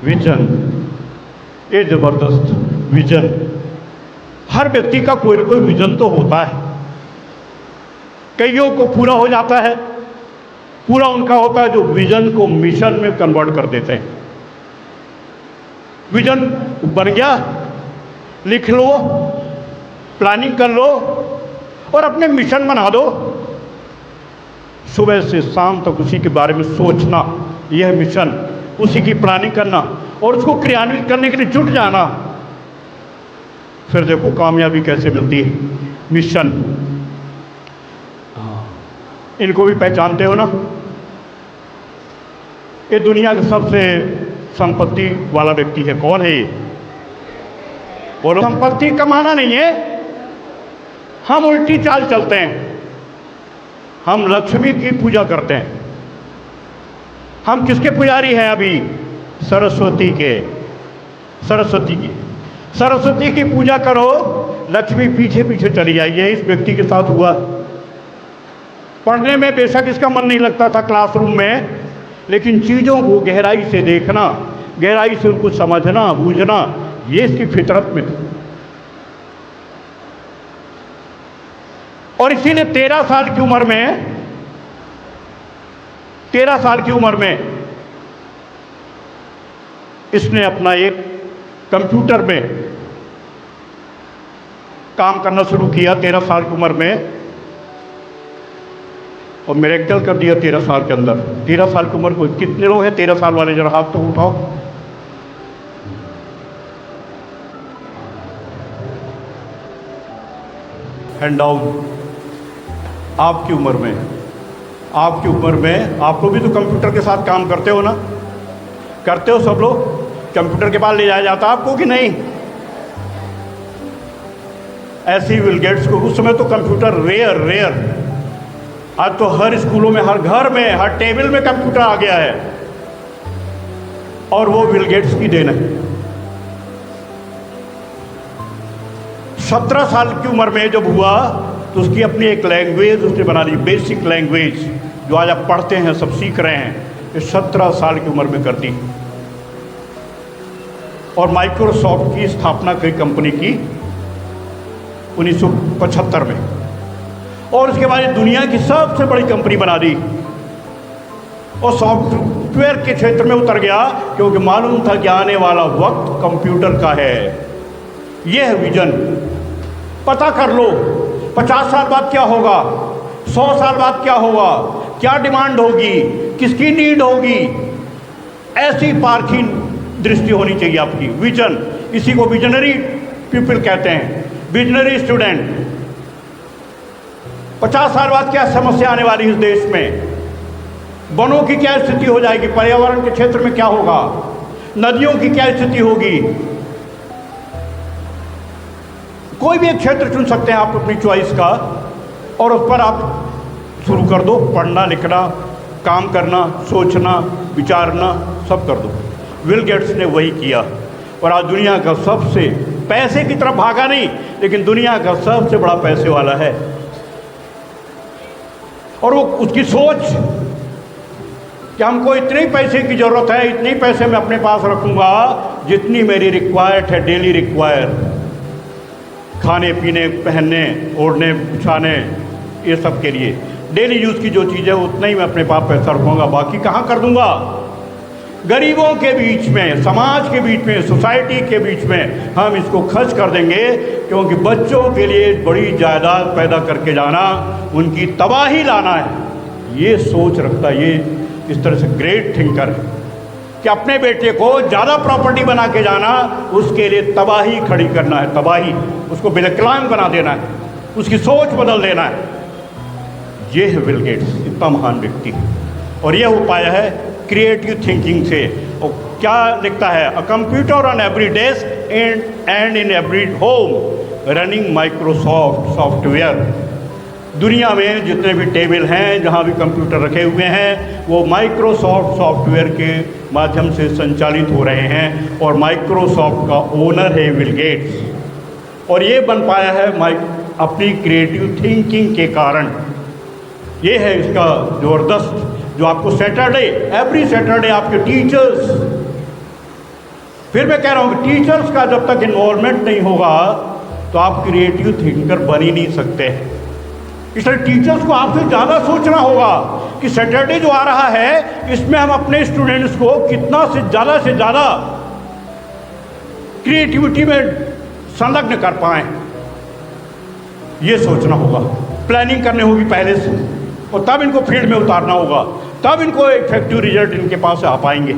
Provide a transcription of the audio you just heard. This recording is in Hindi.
विजन, ये जबरदस्त विजन। हर व्यक्ति का कोई ना कोई विजन तो होता है। कईयों को पूरा हो जाता है, पूरा उनका होता है जो विजन को मिशन में कन्वर्ट कर देते हैं। विजन बन गया, लिख लो, प्लानिंग कर लो और अपने मिशन बना दो। सुबह से शाम तक उसी के बारे में सोचना, यह मिशन, उसी की प्लानिंग करना और उसको क्रियान्वित करने के लिए जुट जाना। फिर देखो कामयाबी कैसे मिलती है। मिशन, इनको भी पहचानते हो ना? ये दुनिया का सबसे संपत्ति वाला व्यक्ति है। कौन है ये? बोलो। संपत्ति कमाना नहीं है, हम उल्टी चाल चलते हैं। हम लक्ष्मी की पूजा करते हैं। हम किसके पुजारी हैं अभी? सरस्वती के। सरस्वती की, सरस्वती की पूजा करो, लक्ष्मी पीछे पीछे चली जाएगी। इस व्यक्ति के साथ हुआ। पढ़ने में बेशक इसका मन नहीं लगता था क्लासरूम में, लेकिन चीज़ों को गहराई से देखना, गहराई से उनको समझना, बूझना, ये इसकी फितरत में था। और इसीलिए 13 साल की उम्र में, 13 साल की उम्र में इसने अपना एक कंप्यूटर में काम करना शुरू किया 13 साल की उम्र में, और मिरेकल कर दिया 13 साल के अंदर। 13 साल की उम्र को कितने लोग हैं 13 साल वाले? जरा हाथ तो उठाओ। Hand down. आपकी उम्र में, आपकी उम्र में आप लोग भी तो कंप्यूटर के साथ काम करते हो ना? करते हो सब लोग? कंप्यूटर के पास ले जाया जाता आपको कि नहीं? ऐसे ही बिल गेट्स को उस समय तो कंप्यूटर रेयर। आज तो हर स्कूलों में, हर घर में, हर टेबल में कंप्यूटर आ गया है, और वो बिल गेट्स की देन है। 17 साल की उम्र में जब हुआ तो उसकी अपनी एक लैंग्वेज उसने बना ली, बेसिक लैंग्वेज, जो आज आप पढ़ते हैं, सब सीख रहे हैं, ये 17 साल की उम्र में कर दी। और माइक्रोसॉफ्ट की स्थापना कई कंपनी की 1975 में, और उसके बाद दुनिया की सबसे बड़ी कंपनी बना दी। और सॉफ्टवेयर के क्षेत्र में उतर गया, क्योंकि मालूम था कि आने वाला वक्त कंप्यूटर का है। यह है विजन। पता कर लो 50 साल बाद क्या होगा, 100 साल बाद क्या होगा, क्या डिमांड होगी, किसकी नीड होगी। ऐसी पारखी दृष्टि होनी चाहिए आपकी। विजन, इसी को विजनरी पीपल कहते हैं, विजनरी स्टूडेंट। 50 साल बाद क्या समस्या आने वाली है इस देश में, वनों की क्या स्थिति हो जाएगी, पर्यावरण के क्षेत्र में क्या होगा, नदियों की क्या स्थिति होगी। कोई भी एक क्षेत्र चुन सकते हैं आप अपनी चॉइस का, और उस पर आप शुरू कर दो पढ़ना, लिखना, काम करना, सोचना, विचारना, सब कर दो। बिल गेट्स ने वही किया, और आज दुनिया का सबसे, पैसे की तरफ भागा नहीं, लेकिन दुनिया का सबसे बड़ा पैसे वाला है। और वो उसकी सोच कि हमको इतने पैसे की ज़रूरत है, इतने पैसे मैं अपने पास रखूँगा जितनी मेरी रिक्वायर्ड है, डेली रिक्वायर, खाने पीने, पहनने, ओढ़ने, बिछाने, ये सब के लिए डेली यूज़ की जो चीज़ है उतना ही मैं अपने पास पैसा रखूँगा, बाकी कहाँ कर दूँगा। गरीबों के बीच में, समाज के बीच में, सोसाइटी के बीच में हम इसको खर्च कर देंगे, क्योंकि बच्चों के लिए बड़ी जायदाद पैदा करके जाना, उनकी तबाही लाना है। ये सोच रखता, ये इस तरह से ग्रेट थिंकर है कि अपने बेटे को ज़्यादा प्रॉपर्टी बना के जाना, उसके लिए तबाही खड़ी करना है, तबाही, उसको विकलांग बना देना है, उसकी सोच बदल देना है। ये है बिल गेट्स, इतना महान व्यक्ति। और यह हो पाया है क्रिएटिव थिंकिंग से। और क्या लिखता है? A computer on every desk and in every home running Microsoft software. दुनिया में जितने भी टेबल हैं, जहाँ भी कंप्यूटर रखे हुए हैं, वो माइक्रोसॉफ्ट सॉफ्टवेयर के माध्यम से संचालित हो रहे हैं, और माइक्रोसॉफ्ट का ओनर है बिल गेट्स। और ये बन पाया है अपनी क्रिएटिव थिंकिंग के कारण। ये है इसका ज़बरदस्त, जो आपको सैटरडे, एवरी सैटरडे आपके टीचर्स फिर मैं कह रहा हूँ कि टीचर्स का जब तक इन्वॉल्वमेंट नहीं होगा तो आप क्रिएटिव थिंकर बन ही नहीं सकते। इसलिए टीचर्स को आपसे ज़्यादा सोचना होगा कि सैटरडे जो आ रहा है इसमें हम अपने स्टूडेंट्स को कितना से ज़्यादा क्रिएटिविटी में संलग्न कर पाएँ, ये सोचना होगा। प्लानिंग करनी होगी पहले से और तब इनको फील्ड में उतारना होगा, तब इनको इफेक्टिव रिजल्ट इनके पास आ पाएंगे।